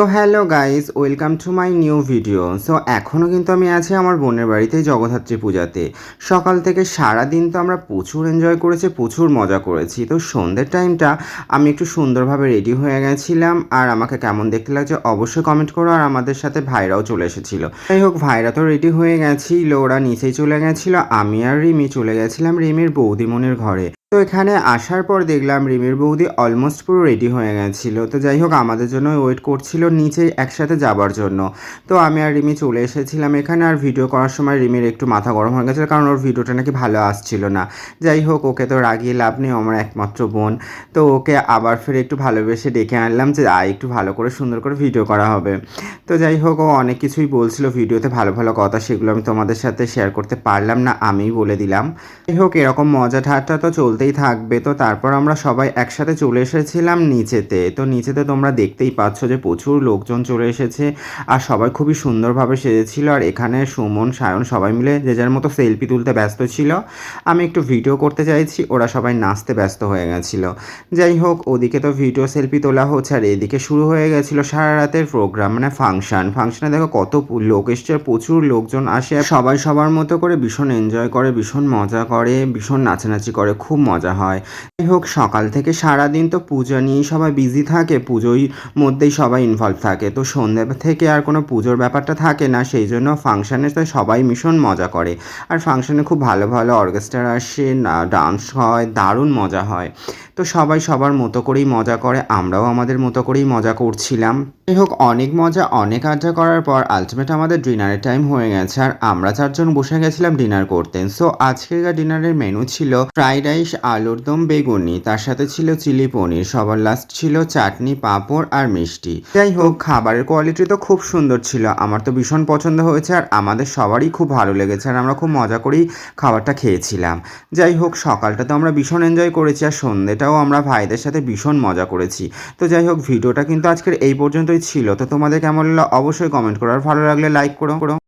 So hello guys, welcome to my new video. So এখনও কিন্তু আমি আছি আমার বোনের বাড়িতে জগদ্ধাত্রী পূজাতে। সকাল থেকে সারা দিন তো আমরা প্রচুর এনজয় করেছি, প্রচুর মজা করেছি। তো সন্ধ্যের টাইমটা আমি একটু সুন্দরভাবে রেডি হয়ে গেছিলাম, আর আমাকে কেমন দেখতে লাগছে অবশ্যই কমেন্ট করো। আর আমাদের সাথে ভাইরাও চলে এসেছিলো। যাই হোক, ভাইরা তো রেডি হয়ে গেছিল, ওরা নিচেই চলে গেছিলো। আমি আর রিমি চলে গেছিলাম রিমির বৌদিমণির ঘরে। তো এখানে আসার পর দেখলাম রিমির বৌদি অলমোস্ট পুরো রেডি হয়ে গেছিল। তো যাই হোক, আমাদের জন্য ওয়েট করছিল নিচে একসাথে যাবার জন্য। তো আমি আর রিমি চলে এসেছিলাম এখানে। আর ভিডিও করার সময় রিমির একটু মাথা গরম হয়ে গেছিলো, কারণ ওর ভিডিওটা নাকি ভালো আসছিল না। যাই হোক, ওকে তো রাগিয়ে লাভ নেই, আমার একমাত্র বোন। তো ওকে আবার ফিরে একটু ভালোবেসে ডেকে আনলাম যে একটু ভালো করে সুন্দর করে ভিডিও করা হবে। তো যাই হোক, ও অনেক কিছুই বলছিল ভিডিওতে, ভালো ভালো কথা, সেগুলো আমি তোমাদের সাথে শেয়ার করতে পারলাম না, আমিই বলে দিলাম। যাই হোক, এরকম মজা ঠাট্টা তো চলতেই থাকবে। তো তারপর আমরা সবাই একসাথে চলে এসেছিলাম নিচেতে। তো নিচেতে তোমরা দেখতেই পাচ্ছ যে প্রচুর লোকজন চলে এসেছে, আর সবাই খুবই সুন্দরভাবে সেজেছিল। আর এখানে সুমন, সায়ন সবাই মিলে যে যার মতো সেলফি তুলতে ব্যস্ত ছিল। আমি একটু ভিডিও করতে চাইছি, ওরা সবাই নাচতে ব্যস্ত হয়ে গেছিলো। যাই হোক, ওদিকে তো ভিডিও সেলফি তোলা হচ্ছে, আর এদিকে শুরু হয়ে গেছিলো সারা রাতের প্রোগ্রাম, মানে ফাংশনে দেখো কত লোক এসছে, প্রচুর লোকজন আসে, সবাই সবার মতো করে ভীষণ এনজয় করে, ভীষণ মজা করে, ভীষণ নাচানাচি করে, খুব মজা হয়। যাই হোক, সকাল থেকে সারাদিন তো পূজা নিয়েই সবাই বিজি থাকে, পুজোই মধ্যেই সবাই ইনভলভ থাকে। তো সন্ধ্যে থেকে আর কোনো পুজোর ব্যাপারটা থাকে না, সেই জন্য ফাংশানে তো সবাই ভীষণ মজা করে। আর ফাংশানে খুব ভালো ভালো অর্কেস্ট্রা আসে, ডান্স হয়, দারুণ মজা হয়। তো সবাই সবার মতো করেই মজা করে, আমরাও আমাদের মতো করেই মজা করছিলাম। যাই হোক, অনেক মজা, অনেক আড্ডা করার পর আলটিমেট আমাদের ডিনারের টাইম হয়ে গেছে, আর আমরা চারজন বসে গেছিলাম ডিনার করতে। সো আজকের ডিনারের মেনু ছিল ফ্রাইড রাইস, আলুর দম, বেগুনি, তার সাথে ছিল চিলি পনির, সবার লাস্ট ছিল চাটনি, পাঁপড় আর মিষ্টি। যাই হোক, খাবারের কোয়ালিটি তো খুব সুন্দর ছিল, আমার তো ভীষণ পছন্দ হয়েছে, আর আমাদের সবারই খুব ভালো লেগেছে, আর আমরা খুব মজা করেই খাবারটা খেয়েছিলাম। যাই হোক, সকালটা তো আমরা ভীষণ এনজয় করেছি, আর সন্ধ্যেটাও আমরা ভাইদের সাথে ভীষণ মজা করেছি। তো যাই হোক, ভিডিওটা কিন্তু আজকের এই পর্যন্তই ছিল। তো তোমাদের কেমন লাগলো অবশ্যই কমেন্ট করো, আর ভালো লাগলে লাইক করো।